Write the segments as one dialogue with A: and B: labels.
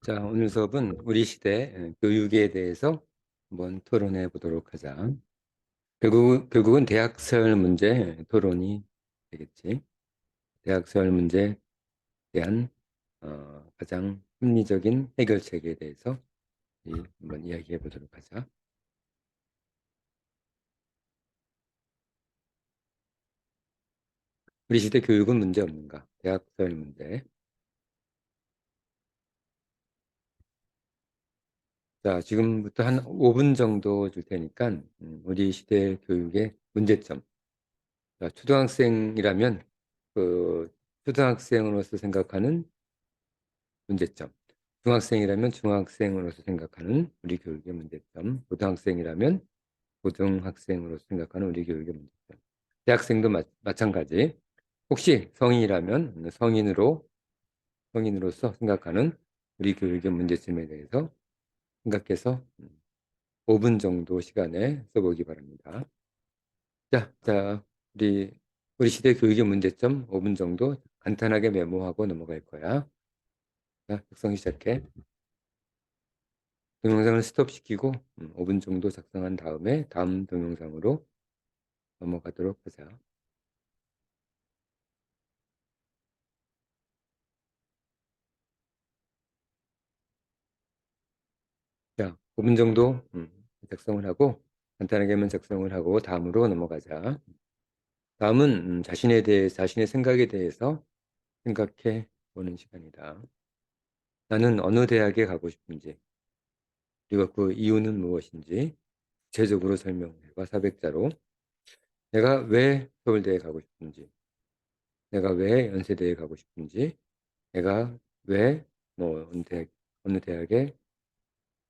A: 자, 오늘 수업은 우리 시대 교육에 대해서 한번 토론해 보도록 하자. 결국은 대학설 문제 토론이 되겠지. 대학설 문제에 대한 가장 합리적인 해결책에 대해서 한번 이야기해 보도록 하자. 우리 시대 교육은 문제 없는가? 대학설 문제. 자, 지금부터 한 5분 정도 줄 테니까 우리 시대 교육의 문제점. 자, 초등학생이라면 그 초등학생으로서 생각하는 문제점, 중학생이라면 중학생으로서 생각하는 우리 교육의 문제점, 고등학생이라면 고등학생으로서 생각하는 우리 교육의 문제점, 대학생도 마찬가지. 혹시 성인이라면 성인으로서 생각하는 우리 교육의 문제점에 대해서 생각해서 5분 정도 시간에 써보기 바랍니다. 자, 우리 시대 교육의 문제점 5분 정도 간단하게 메모하고 넘어갈 거야. 자, 작성 시작해. 동영상을 스톱시키고 5분 정도 작성한 다음에 다음 동영상으로 넘어가도록 하자. 자, 5분 정도 작성을 하고 간단하게만 작성을 하고 다음으로 넘어가자. 다음은 자신의 생각에 대해서 생각해 보는 시간이다. 나는 어느 대학에 가고 싶은지, 그리고 그 이유는 무엇인지 구체적으로 설명해봐. 400자로. 내가 왜 서울대에 가고 싶은지, 내가 왜 연세대에 가고 싶은지, 내가 왜 어느 대학에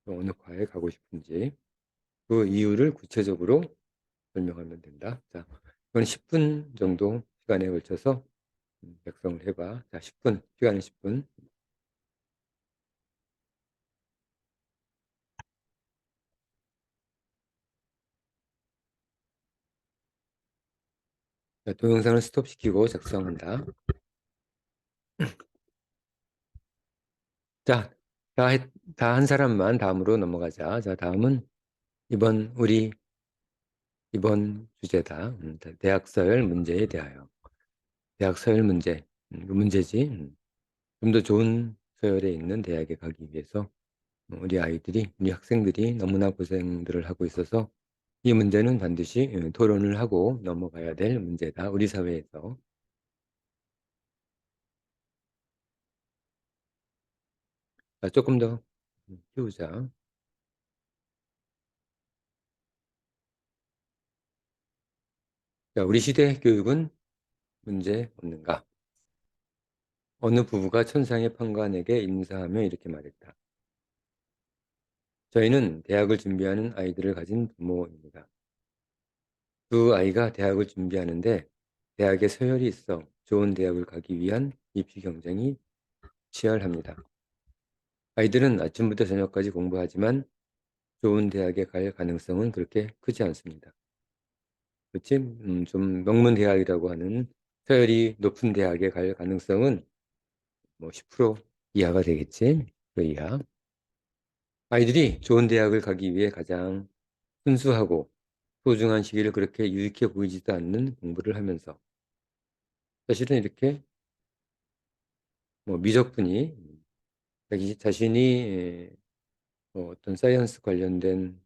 A: 또 어느 과에 가고 싶은지 그 이유를 구체적으로 설명하면 된다. 자, 이건 10분 정도 시간에 걸쳐서 작성을 해봐. 자, 10분, 시간은 10분. 자, 동영상을 스톱시키고 작성한다. 자, 다 한 사람만 다음으로 넘어가자. 자, 다음은 이번 우리 이번 주제다. 대학서열 문제에 대하여. 대학서열 문제. 그 문제지. 좀 더 좋은 서열에 있는 대학에 가기 위해서 우리 학생들이 너무나 고생들을 하고 있어서 이 문제는 반드시 토론을 하고 넘어가야 될 문제다. 우리 사회에서. 자, 조금 더 키우자. 자, 우리 시대 교육은 문제 없는가? 어느 부부가 천상의 판관에게 인사하며 이렇게 말했다. 저희는 대학을 준비하는 아이들을 가진 부모입니다. 두 아이가 대학을 준비하는데 대학에 서열이 있어 좋은 대학을 가기 위한 입시 경쟁이 치열합니다. 아이들은 아침부터 저녁까지 공부하지만 좋은 대학에 갈 가능성은 그렇게 크지 않습니다. 그렇지? 좀 명문 대학이라고 하는 서열이 높은 대학에 갈 가능성은 뭐 10% 이하가 되겠지? 그 이하. 아이들이 좋은 대학을 가기 위해 가장 순수하고 소중한 시기를 그렇게 유익해 보이지도 않는 공부를 하면서 사실은 이렇게 미적분이 자기 자신이 어떤 사이언스 관련된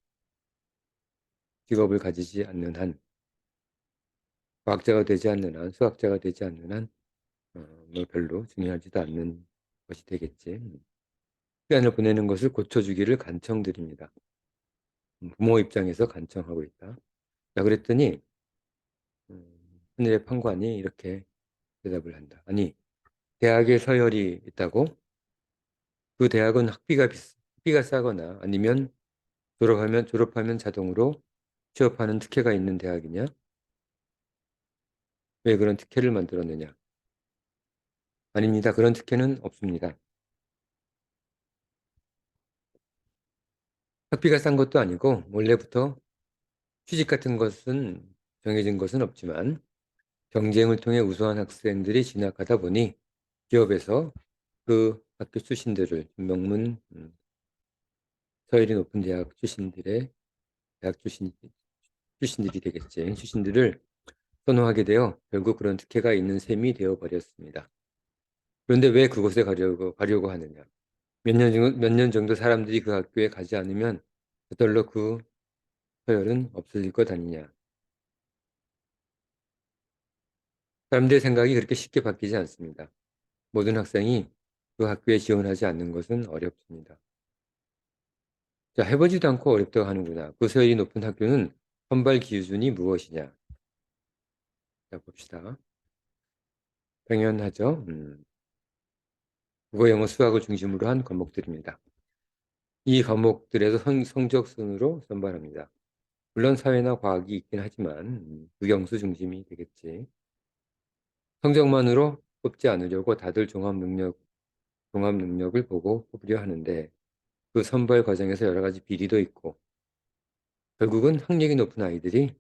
A: 직업을 가지지 않는 한, 과학자가 되지 않는 한, 수학자가 되지 않는 한, 뭐 별로 중요하지도 않는 것이 되겠지. 시간을 보내는 것을 고쳐주기를 간청드립니다. 부모 입장에서 간청하고 있다. 자, 그랬더니 하늘의 판관이 이렇게 대답을 한다. 아니, 대학에 서열이 있다고? 그 대학은 학비가 싸거나 아니면 졸업하면 자동으로 취업하는 특혜가 있는 대학이냐? 왜 그런 특혜를 만들었느냐? 아닙니다. 그런 특혜는 없습니다. 학비가 싼 것도 아니고 원래부터 취직 같은 것은 정해진 것은 없지만 경쟁을 통해 우수한 학생들이 진학하다 보니 기업에서 그 학교 출신들을 명문 서열이 높은 대학 출신들의 대학 출신들이 되겠지. 출신들을 선호하게 되어 결국 그런 특혜가 있는 셈이 되어버렸습니다. 그런데 왜 그곳에 가려고 하느냐? 몇 년 정도 사람들이 그 학교에 가지 않으면 저절로 그 서열은 없어질 것 아니냐. 사람들의 생각이 그렇게 쉽게 바뀌지 않습니다. 모든 학생이 그 학교에 지원하지 않는 것은 어렵습니다. 자, 해보지도 않고 어렵다고 하는구나. 그 서열이 높은 학교는 선발 기준이 무엇이냐? 자, 봅시다. 당연하죠. 국어, 영어, 수학을 중심으로 한 과목들입니다. 이 과목들에서 성적 순으로 선발합니다. 물론 사회나 과학이 있긴 하지만 국영수 중심이 되겠지. 성적만으로 뽑지 않으려고 다들 종합 능력을 보고 뽑으려 하는데 그 선발 과정에서 여러 가지 비리도 있고 결국은 학력이 높은 아이들이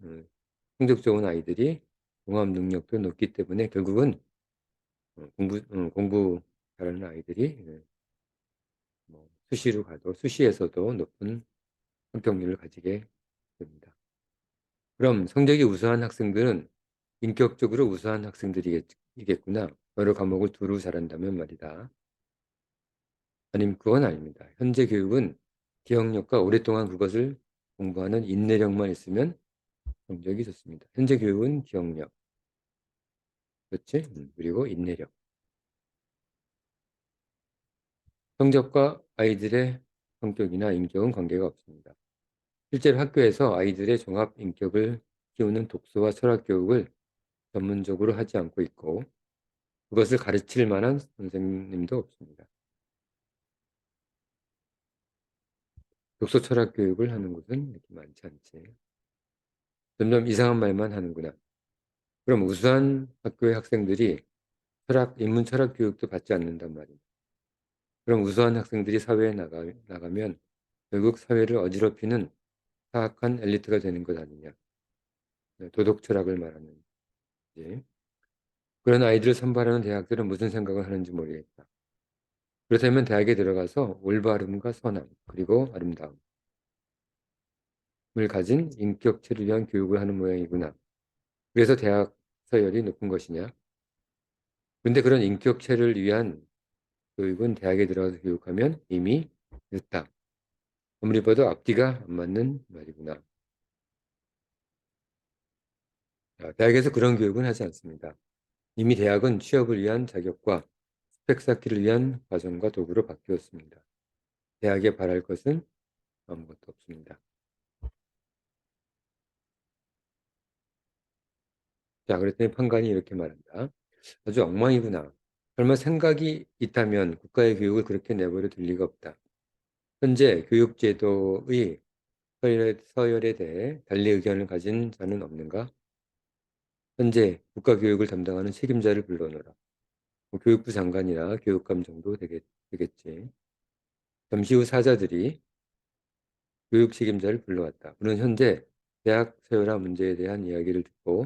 A: 성적 좋은 아이들이 종합 능력도 높기 때문에 결국은 공부 잘하는 아이들이 뭐 수시로 가도 수시에서도 높은 합격률을 가지게 됩니다. 그럼 성적이 우수한 학생들은 인격적으로 우수한 학생들이겠구나. 여러 과목을 두루 잘한다면 말이다. 아님 그건 아닙니다. 현재 교육은 기억력과 오랫동안 그것을 공부하는 인내력만 있으면 성적이 좋습니다. 현재 교육은 기억력, 그렇지? 그리고 인내력. 성적과 아이들의 성격이나 인격은 관계가 없습니다. 실제로 학교에서 아이들의 종합 인격을 키우는 독서와 철학 교육을 전문적으로 하지 않고 있고 그것을 가르칠 만한 선생님도 없습니다. 독서 철학 교육을 하는 곳은 이렇게 많지 않지. 점점 이상한 말만 하는구나. 그럼 우수한 학교의 학생들이 인문 철학 교육도 받지 않는단 말입니다. 그럼 우수한 학생들이 사회에 나가면 결국 사회를 어지럽히는 사악한 엘리트가 되는 것 아니냐. 네, 도덕 철학을 말하는. 지 그런 아이들을 선발하는 대학들은 무슨 생각을 하는지 모르겠다. 그렇다면 대학에 들어가서 올바름과 선함, 그리고 아름다움을 가진 인격체를 위한 교육을 하는 모양이구나. 그래서 대학 서열이 높은 것이냐? 그런데 그런 인격체를 위한 교육은 대학에 들어가서 교육하면 이미 늦다. 아무리 봐도 앞뒤가 안 맞는 말이구나. 자, 대학에서 그런 교육은 하지 않습니다. 이미 대학은 취업을 위한 자격과 스펙 쌓기를 위한 과정과 도구로 바뀌었습니다. 대학에 바랄 것은 아무것도 없습니다. 자, 그랬더니 판관이 이렇게 말한다. 아주 엉망이구나. 설마 생각이 있다면 국가의 교육을 그렇게 내버려 둘 리가 없다. 현재 교육제도의 서열에 대해 달리 의견을 가진 자는 없는가? 현재 국가교육을 담당하는 책임자를 불러놓으라. 뭐 교육부 장관이나 교육감 정도 되겠지. 잠시 후 사자들이 교육 책임자를 불러왔다. 그는 현재 대학 서열화 문제에 대한 이야기를 듣고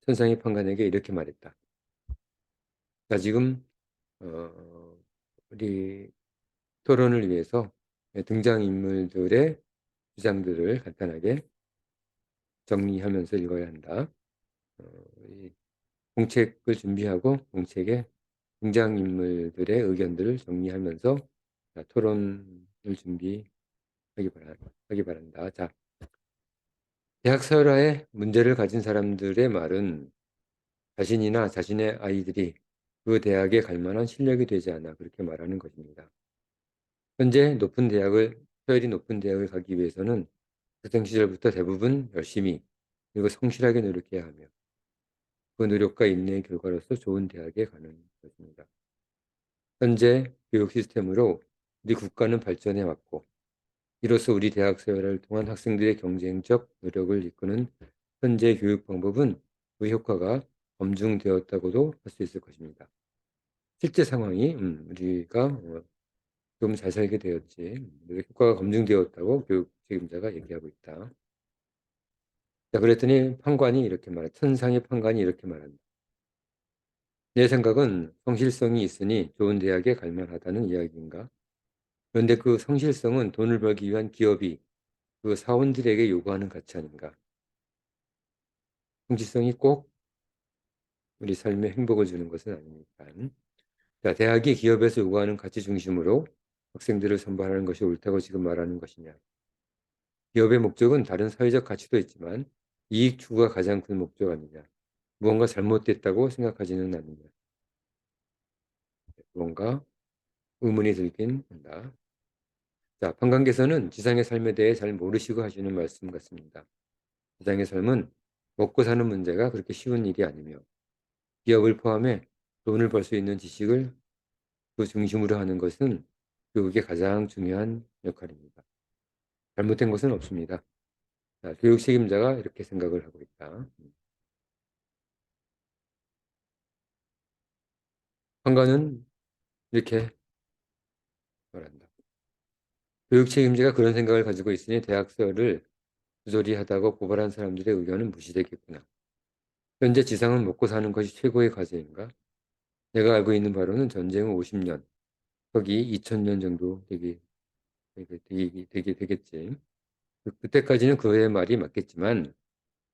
A: 천상의 판관에게 이렇게 말했다. 자, 지금 우리 토론을 위해서 등장인물들의 주장들을 간단하게 정리하면서 읽어야 한다. 이 공책을 준비하고 공책에 등장인물들의 의견들을 정리하면서 자, 토론을 하기 바란다. 자, 대학 서열화에 문제를 가진 사람들의 말은 자신이나 자신의 아이들이 그 대학에 갈 만한 실력이 되지 않아 그렇게 말하는 것입니다. 현재 서열이 높은 대학을 가기 위해서는 학생 시절부터 대부분 열심히 그리고 성실하게 노력해야 하며 그 노력과 인내의 결과로서 좋은 대학에 가는 것입니다. 현재 교육 시스템으로 우리 국가는 발전해 왔고 이로써 우리 대학 생활을 통한 학생들의 경쟁적 노력을 이끄는 현재 교육 방법은 그 효과가 검증되었다고도 할 수 있을 것입니다. 실제 상황이 우리가 좀 잘 살게 되었지. 효과가 검증되었다고 교육 책임자가 얘기하고 있다. 자, 그랬더니 천상의 판관이 이렇게 말한다. 내 생각은 성실성이 있으니 좋은 대학에 갈 만하다는 이야기인가? 그런데 그 성실성은 돈을 벌기 위한 기업이 그 사원들에게 요구하는 가치 아닌가? 성실성이 꼭 우리 삶에 행복을 주는 것은 아니니까. 자, 대학이 기업에서 요구하는 가치 중심으로 학생들을 선발하는 것이 옳다고 지금 말하는 것이냐? 기업의 목적은 다른 사회적 가치도 있지만 이익 추구가 가장 큰 목적 아니냐? 무언가 잘못됐다고 생각하지는 않느냐? 무언가 의문이 들긴 한다. 자, 판관께서는 지상의 삶에 대해 잘 모르시고 하시는 말씀 같습니다. 지상의 삶은 먹고 사는 문제가 그렇게 쉬운 일이 아니며 기업을 포함해 돈을 벌 수 있는 지식을 그 중심으로 하는 것은 교육의 가장 중요한 역할입니다. 잘못된 것은 없습니다. 자, 교육 책임자가 이렇게 생각을 하고 있다. 판관은 이렇게 말한다. 교육 책임자가 그런 생각을 가지고 있으니 대학설을 부조리 하다고 고발한 사람들의 의견은 무시되겠구나. 현재 지상은 먹고 사는 것이 최고의 과제인가? 내가 알고 있는 바로는 전쟁 후 50년, 거기 2000년 정도 되겠지. 그때까지는 그의 말이 맞겠지만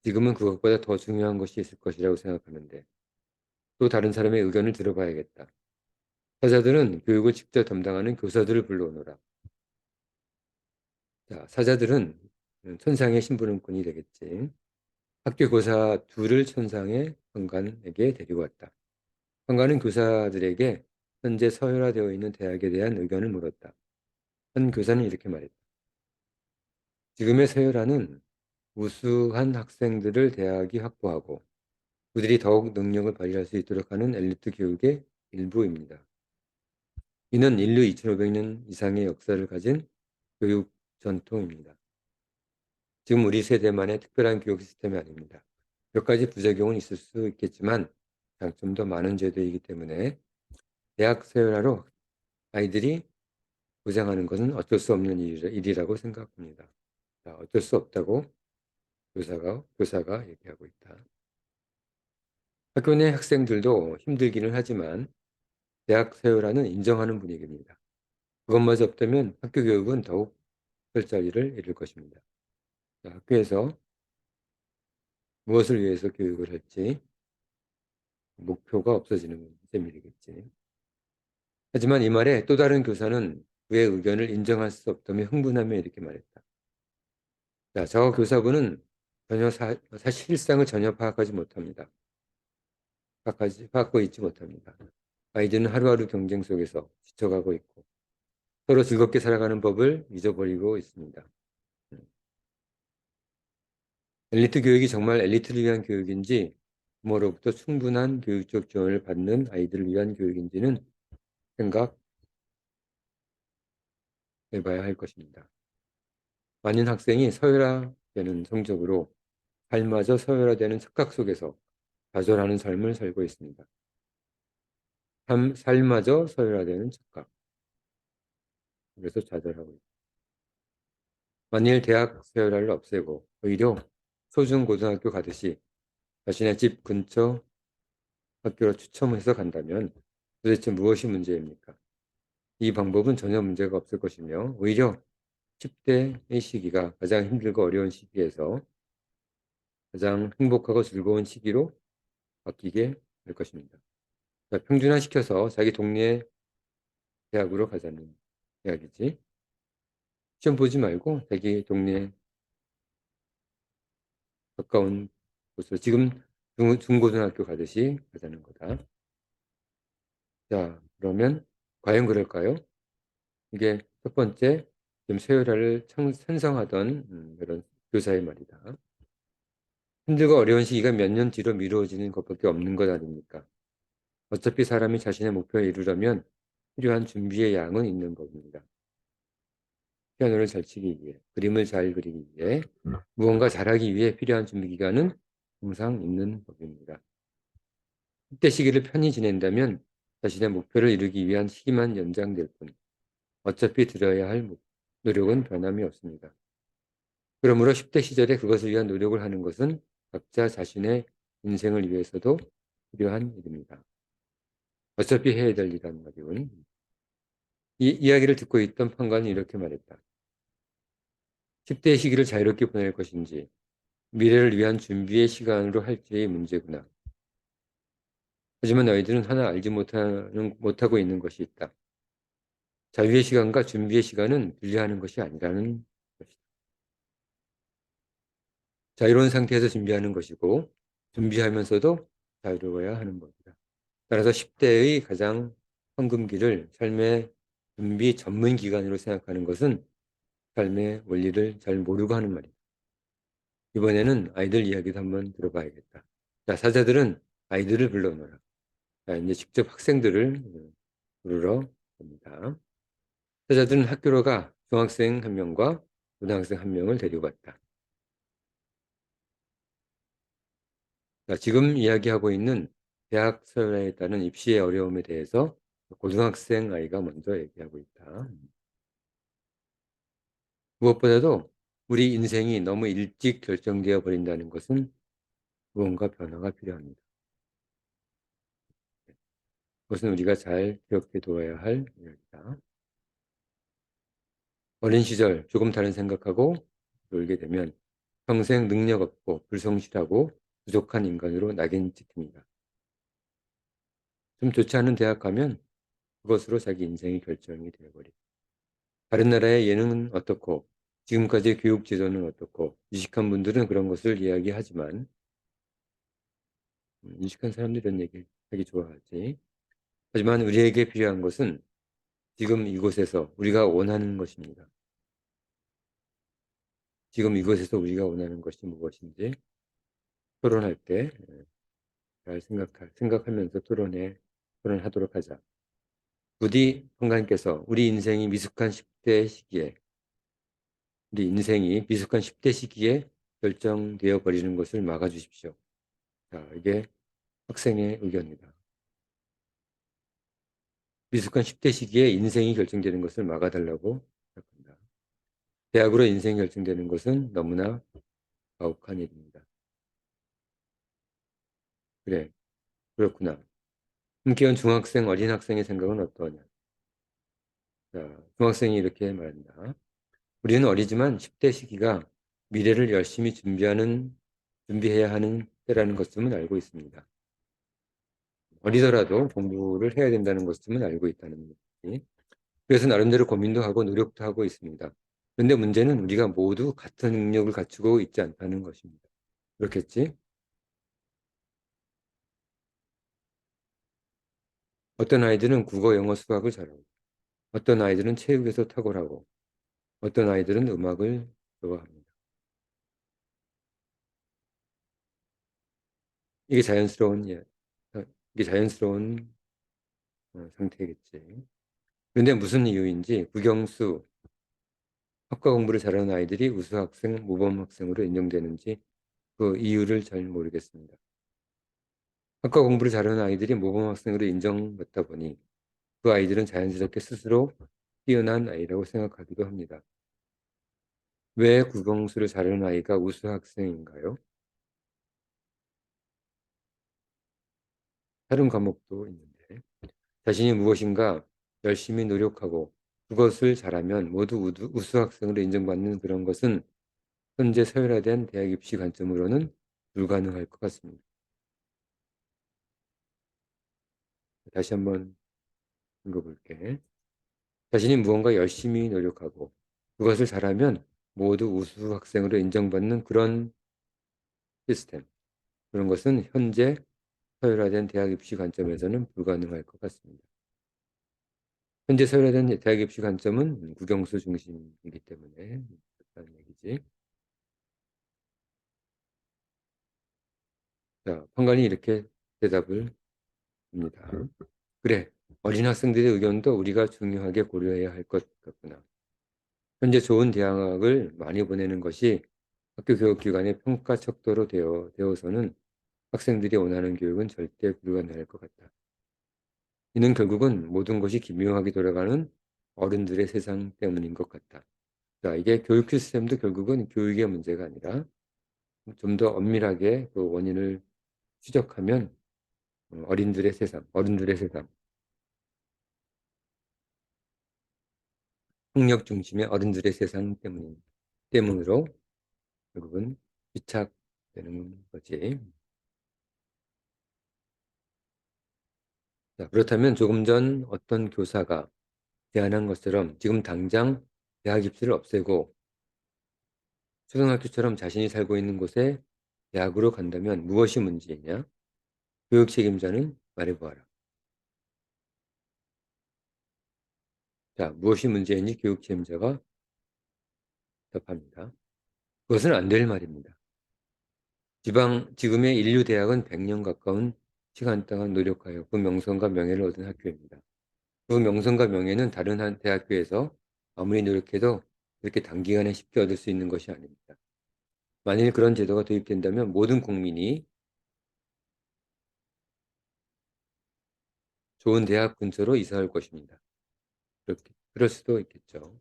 A: 지금은 그것보다 더 중요한 것이 있을 것이라고 생각하는데 또 다른 사람의 의견을 들어봐야겠다. 사자들은 교육을 직접 담당하는 교사들을 불러오너라. 자, 사자들은 천상의 심부름꾼이 되겠지. 학교 교사 둘을 천상의 판관에게 데리고 왔다. 판관은 교사들에게 현재 서열화되어 있는 대학에 대한 의견을 물었다. 한 교사는 이렇게 말했다. 지금의 서열화는 우수한 학생들을 대학이 확보하고 그들이 더욱 능력을 발휘할 수 있도록 하는 엘리트 교육의 일부입니다. 이는 인류 2500년 이상의 역사를 가진 교육 전통입니다. 지금 우리 세대만의 특별한 교육 시스템이 아닙니다. 몇 가지 부작용은 있을 수 있겠지만 장점도 많은 제도이기 때문에 대학 서열화로 아이들이 부장하는 것은 어쩔 수 없는 일이라고 생각합니다. 자, 어쩔 수 없다고 교사가 얘기하고 있다. 학교 내 학생들도 힘들기는 하지만 대학 서열화는 인정하는 분위기입니다. 그것마저 없다면 학교 교육은 더욱 별자리를 잃을 것입니다. 자, 학교에서 무엇을 위해서 교육을 할지 목표가 없어지는 셈이겠지. 하지만 이 말에 또 다른 교사는 그의 의견을 인정할 수 없다며 흥분하며 이렇게 말했다. 자, 저 교사분은 전혀 실상을 전혀 파악하지 못합니다. 파악하고 있지 못합니다. 아이들은 하루하루 경쟁 속에서 지쳐가고 있고 서로 즐겁게 살아가는 법을 잊어버리고 있습니다. 엘리트 교육이 정말 엘리트를 위한 교육인지 부모로부터 충분한 교육적 지원을 받는 아이들을 위한 교육인지는 생각해봐야 할 것입니다. 많은 학생이 서열화되는 성적으로 삶마저 서열화되는 착각 속에서 좌절하는 삶을 살고 있습니다. 삶마저 서열화되는 착각. 그래서 좌절하고 있습니다. 만일 대학 서열화를 없애고 오히려 초중고등학교 가듯이 자신의 집 근처 학교로 추첨해서 간다면 도대체 무엇이 문제입니까? 이 방법은 전혀 문제가 없을 것이며 오히려 10대의 시기가 가장 힘들고 어려운 시기에서 가장 행복하고 즐거운 시기로 바뀌게 될 것입니다. 평준화시켜서 자기 동네 대학으로 가자는 이야기지. 시험 보지 말고 자기 동네 가까운 곳으로 지금 중고등학교 가듯이 가자는 거다. 자, 그러면 과연 그럴까요? 이게 첫 번째 지금 세월화를 찬성하던 그런 교사의 말이다. 힘들고 어려운 시기가 몇 년 뒤로 미뤄지는 것밖에 없는 것 아닙니까? 어차피 사람이 자신의 목표에 이르려면 필요한 준비의 양은 있는 법입니다. 피아노를 잘 치기 위해, 그림을 잘 그리기 위해, 무언가 잘하기 위해 필요한 준비 기간은 항상 있는 법입니다. 이때 시기를 편히 지낸다면 자신의 목표를 이루기 위한 시기만 연장될 뿐, 어차피 들어야 할 노력은 변함이 없습니다. 그러므로 10대 시절에 그것을 위한 노력을 하는 것은 각자 자신의 인생을 위해서도 필요한 일입니다. 어차피 해야 될 일이란 말이군. 이 이야기를 듣고 있던 판관이 이렇게 말했다. 10대의 시기를 자유롭게 보낼 것인지 미래를 위한 준비의 시간으로 할지의 문제구나. 하지만 너희들은 하나 알지 못하고 있는 것이 있다. 자유의 시간과 준비의 시간은 분리하는 것이 아니라는 것이다. 자유로운 상태에서 준비하는 것이고 준비하면서도 자유로워야 하는 법이다. 따라서 10대의 가장 황금기를 삶의 준비 전문 기간으로 생각하는 것은 삶의 원리를 잘 모르고 하는 말이다. 이번에는 아이들 이야기도 한번 들어봐야겠다. 자, 사자들은 아이들을 불러놓으라. 자, 이제 직접 학생들을 부르러 옵니다. 사자들은 학교로 가 중학생 한 명과 고등학생 한 명을 데리고 갔다. 자, 지금 이야기하고 있는 대학 서열화에 따른 입시의 어려움에 대해서 고등학생 아이가 먼저 얘기하고 있다. 무엇보다도 우리 인생이 너무 일찍 결정되어 버린다는 것은 무언가 변화가 필요합니다. 그것은 우리가 잘 기억해 두어야 할 일이다. 어린 시절 조금 다른 생각하고 놀게 되면 평생 능력 없고 불성실하고 부족한 인간으로 낙인 찍힙니다. 좀 좋지 않은 대학 가면 그것으로 자기 인생이 결정이 되어버립니다. 다른 나라의 예능은 어떻고 지금까지의 교육 제도는 어떻고 유식한 분들은 그런 것을 이야기하지만 유식한 사람들이 이런 얘기 하기 좋아하지. 하지만 우리에게 필요한 것은 지금 이곳에서 우리가 원하는 것입니다. 지금 이곳에서 우리가 원하는 것이 무엇인지 토론할 때 잘 생각하면서 토론하도록 하자. 부디 평가님께서 우리 인생이 미숙한 10대 시기에 결정되어 버리는 것을 막아주십시오. 자, 이게 학생의 의견입니다. 미숙한 10대 시기에 인생이 결정되는 것을 막아달라고 생각합니다. 대학으로 인생이 결정되는 것은 너무나 가혹한 일입니다. 그래, 그렇구나. 함께한 중학생, 어린 학생의 생각은 어떠하냐? 자, 중학생이 이렇게 말합니다. 우리는 어리지만 10대 시기가 미래를 열심히 준비해야 하는 때라는 것쯤은 알고 있습니다. 어리더라도 공부를 해야 된다는 것쯤은 알고 있다는 얘기. 그래서 나름대로 고민도 하고 노력도 하고 있습니다. 그런데 문제는 우리가 모두 같은 능력을 갖추고 있지 않다는 것입니다. 그렇겠지? 어떤 아이들은 국어, 영어, 수학을 잘하고, 어떤 아이들은 체육에서 탁월하고, 어떤 아이들은 음악을 좋아합니다. 이게 자연스러운, 이게 자연스러운 상태겠지. 그런데 무슨 이유인지 국영수, 학과 공부를 잘하는 아이들이 우수 학생, 모범 학생으로 인정되는지 그 이유를 잘 모르겠습니다. 학과 공부를 잘하는 아이들이 모범 학생으로 인정받다 보니 그 아이들은 자연스럽게 스스로 뛰어난 아이라고 생각하기도 합니다. 왜 국영수를 잘하는 아이가 우수 학생인가요? 다른 과목도 있는데 자신이 무엇인가 열심히 노력하고 그것을 잘하면 모두 우수 학생으로 인정받는 그런 것은 현재 서열화된 대학 입시 관점으로는 불가능할 것 같습니다. 다시 한번 읽어볼게. 자신이 무언가 열심히 노력하고 그것을 잘하면 모두 우수 학생으로 인정받는 그런 시스템, 그런 것은 현재 서열화된 대학 입시 관점에서는 불가능할 것 같습니다. 현재 서열화된 대학 입시 관점은 국영수 중심이기 때문에 그렇다는 얘기지. 자, 판관이 이렇게 대답을 합니다. 그래, 어린 학생들의 의견도 우리가 중요하게 고려해야 할 것 같구나. 현재 좋은 대학을 많이 보내는 것이 학교 교육기관의 평가 척도로 되어서는 학생들이 원하는 교육은 절대 불가능할 것 같다. 이는 결국은 모든 것이 기묘하게 돌아가는 어른들의 세상 때문인 것 같다. 자, 이게 교육 시스템도 결국은 교육의 문제가 아니라 좀 더 엄밀하게 그 원인을 추적하면 어른들의 세상, 폭력 중심의 어른들의 세상 때문으로 결국은 집착되는 거지. 자, 그렇다면 조금 전 어떤 교사가 제안한 것처럼 지금 당장 대학 입시를 없애고 초등학교처럼 자신이 살고 있는 곳에 대학으로 간다면 무엇이 문제이냐? 교육 책임자는 말해보아라. 자, 무엇이 문제인지 교육 책임자가 답합니다. 그것은 안 될 말입니다. 지금의 인류 대학은 100년 가까운 시간 동안 노력하여 그 명성과 명예를 얻은 학교입니다. 그 명성과 명예는 다른 한 대학교에서 아무리 노력해도 그렇게 단기간에 쉽게 얻을 수 있는 것이 아닙니다. 만일 그런 제도가 도입된다면 모든 국민이 좋은 대학 근처로 이사할 것입니다. 그럴 수도 있겠죠.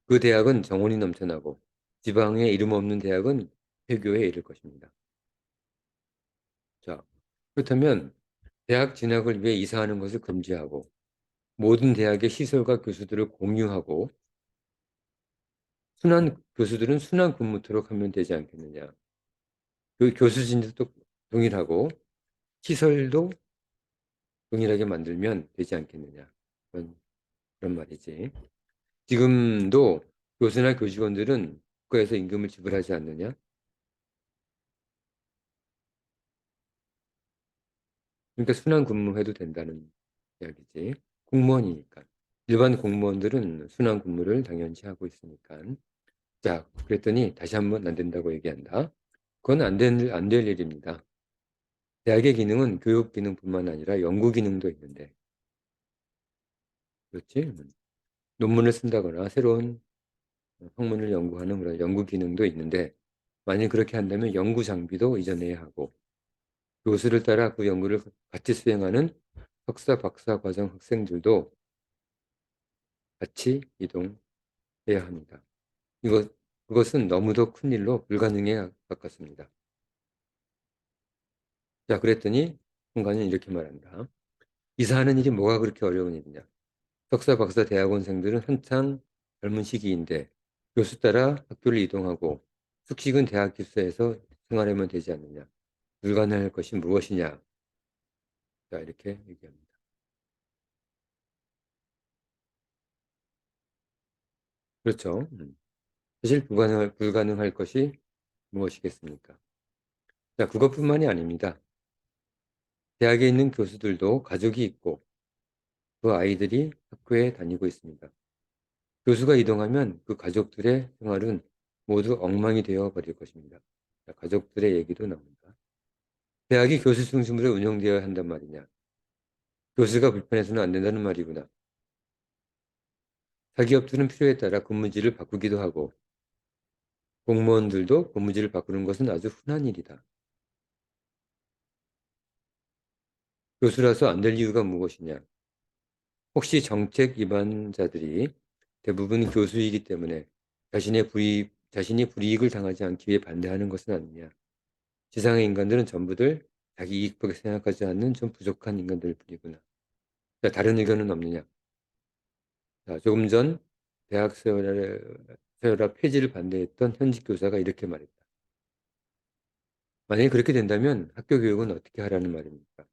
A: 그 대학은 정원이 넘쳐나고 지방에 이름 없는 대학은 폐교에 이를 것입니다. 자, 그렇다면 대학 진학을 위해 이사하는 것을 금지하고 모든 대학의 시설과 교수들을 공유하고 교수들은 순환 근무토록 하면 되지 않겠느냐. 교수 진도도 동일하고 시설도 동일하게 만들면 되지 않겠느냐. 그런 말이지. 지금도 교수나 교직원들은 국가에서 임금을 지불하지 않느냐? 그러니까 순환 근무해도 된다는 이야기지. 공무원이니까. 일반 공무원들은 순환 근무를 당연시 하고 있으니까. 자, 그랬더니 다시 한번 안 된다고 얘기한다. 그건 안 될 일입니다. 대학의 기능은 교육 기능뿐만 아니라 연구 기능도 있는데, 그렇지? 논문을 쓴다거나 새로운 학문을 연구하는 그런 연구 기능도 있는데, 만약 그렇게 한다면 연구 장비도 이전해야 하고, 교수를 따라 그 연구를 같이 수행하는 석사, 박사 과정 학생들도 같이 이동해야 합니다. 그것은 너무도 큰 일로 불가능에 가깝습니다. 자, 그랬더니 공간은 이렇게 말한다. 이사하는 일이 뭐가 그렇게 어려운 일이냐? 석사, 박사 대학원생들은 한창 젊은 시기인데 교수 따라 학교를 이동하고 숙식은 대학 기숙사에서 생활하면 되지 않느냐? 불가능할 것이 무엇이냐? 자, 이렇게 얘기합니다. 그렇죠. 사실 불가능할 것이 무엇이겠습니까? 자, 그것뿐만이 아닙니다. 대학에 있는 교수들도 가족이 있고 그 아이들이 학교에 다니고 있습니다. 교수가 이동하면 그 가족들의 생활은 모두 엉망이 되어 버릴 것입니다. 자, 가족들의 얘기도 나옵니다. 대학이 교수 중심으로 운영되어야 한단 말이냐. 교수가 불편해서는 안 된다는 말이구나. 사기업들은 필요에 따라 근무지를 바꾸기도 하고 공무원들도 근무지를 바꾸는 것은 아주 흔한 일이다. 교수라서 안 될 이유가 무엇이냐. 혹시 정책 위반자들이 대부분 교수이기 때문에 자신이 불이익을 당하지 않기 위해 반대하는 것은 아니냐. 지상의 인간들은 전부들 자기 이익밖에 생각하지 않는 좀 부족한 인간들 뿐이구나. 자, 다른 의견은 없느냐? 자, 조금 전 대학 세월화 폐지를 반대했던 현직 교사가 이렇게 말했다. 만약에 그렇게 된다면 학교 교육은 어떻게 하라는 말입니까?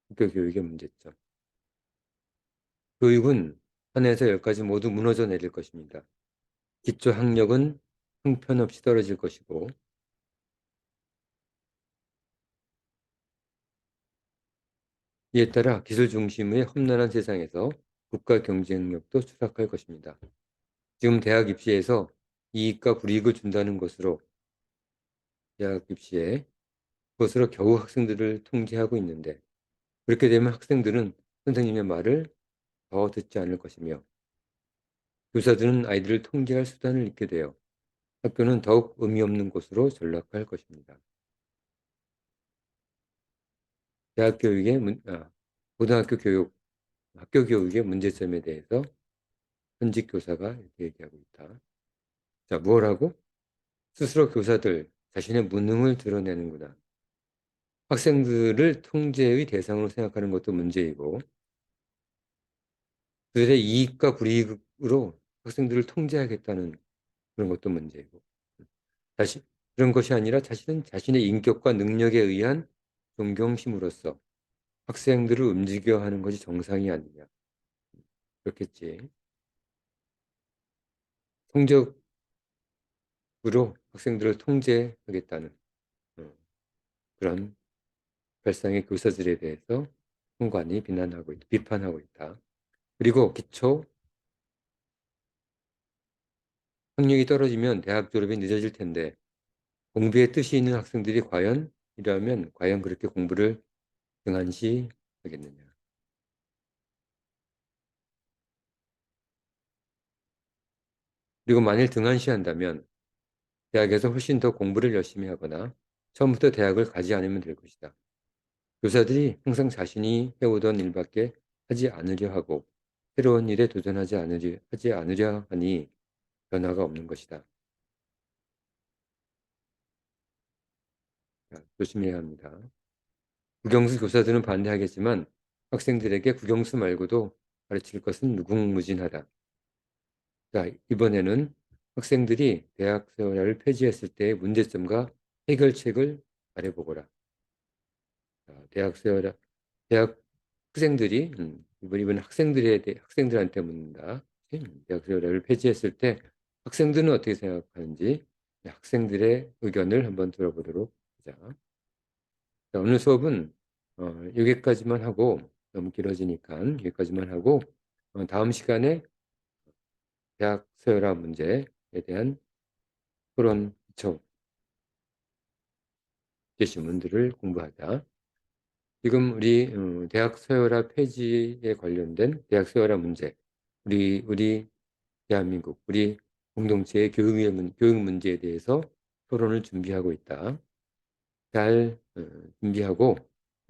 A: 학교 교육의 문제점. 교육은 하나에서 열까지 모두 무너져 내릴 것입니다. 기초 학력은 형편없이 떨어질 것이고 이에 따라 기술 중심의 험난한 세상에서 국가 경쟁력도 추락할 것입니다. 지금 대학 입시에서 이익과 불이익을 준다는 것으로 대학 입시에 그것으로 겨우 학생들을 통제하고 있는데 그렇게 되면 학생들은 선생님의 말을 더 듣지 않을 것이며 교사들은 아이들을 통제할 수단을 잃게 되어 학교는 더욱 의미 없는 곳으로 전락할 것입니다. 대학 교육의 고등학교 교육, 학교 교육의 문제점에 대해서 현직 교사가 이렇게 얘기하고 있다. 자, 무엇하고? 스스로 교사들 자신의 무능을 드러내는구나. 학생들을 통제의 대상으로 생각하는 것도 문제이고 그들의 이익과 불이익으로 학생들을 통제하겠다는 그런 것도 문제이고, 다시 그런 것이 아니라 자신은 자신의 인격과 능력에 의한 존경심으로써 학생들을 움직여 하는 것이 정상이 아니냐. 그렇겠지. 성적으로 학생들을 통제하겠다는 어, 그런 발상의 교사들에 대해서 홍관이 비판하고 있다. 그리고 기초 학력이 떨어지면 대학 졸업이 늦어질 텐데 공부에 뜻이 있는 학생들이 과연 그렇게 공부를 등한시 하겠느냐. 그리고 만일 등한시한다면 대학에서 훨씬 더 공부를 열심히 하거나 처음부터 대학을 가지 않으면 될 것이다. 교사들이 항상 자신이 해오던 일밖에 하지 않으려 하고 새로운 일에 하지 않으려 하니 변화가 없는 것이다. 자, 조심해야 합니다. 국영수 교사들은 반대하겠지만 학생들에게 국영수 말고도 가르칠 것은 무궁무진하다. 자, 이번에는 학생들이 대학 생활을 폐지했을 때의 문제점과 해결책을 말해보거라. 자, 대학 학생들이 이번 학생들한테 묻는다. 대학 생활을 폐지했을 때 학생들은 어떻게 생각하는지 학생들의 의견을 한번 들어보도록 하자. 자, 오늘 수업은 여기까지만 하고 너무 길어지니까 여기까지만 하고 다음 시간에 대학 서열화 문제에 대한 토론 기초 제시문들을 공부하자. 지금 우리 대학 서열화 폐지에 관련된 대학 서열화 문제, 우리 대한민국, 우리 공동체의 교육 문제에 대해서 토론을 준비하고 있다. 잘 준비하고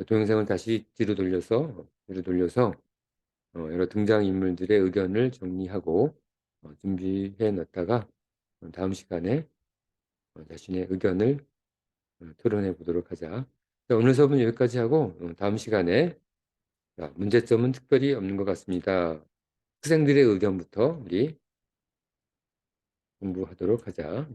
A: 동영상을 다시 뒤로 돌려서 여러 등장인물들의 의견을 정리하고 준비해 놨다가 다음 시간에 자신의 의견을 토론해 보도록 하자. 자, 오늘 수업은 여기까지 하고 다음 시간에 자, 문제점은 특별히 없는 것 같습니다. 학생들의 의견부터 우리 공부하도록 하자.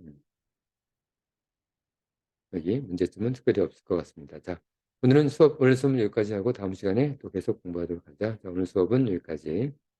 A: 여기 문제점은 특별히 없을 것 같습니다. 자, 오늘 수업은 여기까지 하고 다음 시간에 또 계속 공부하도록 하자. 자, 오늘 수업은 여기까지.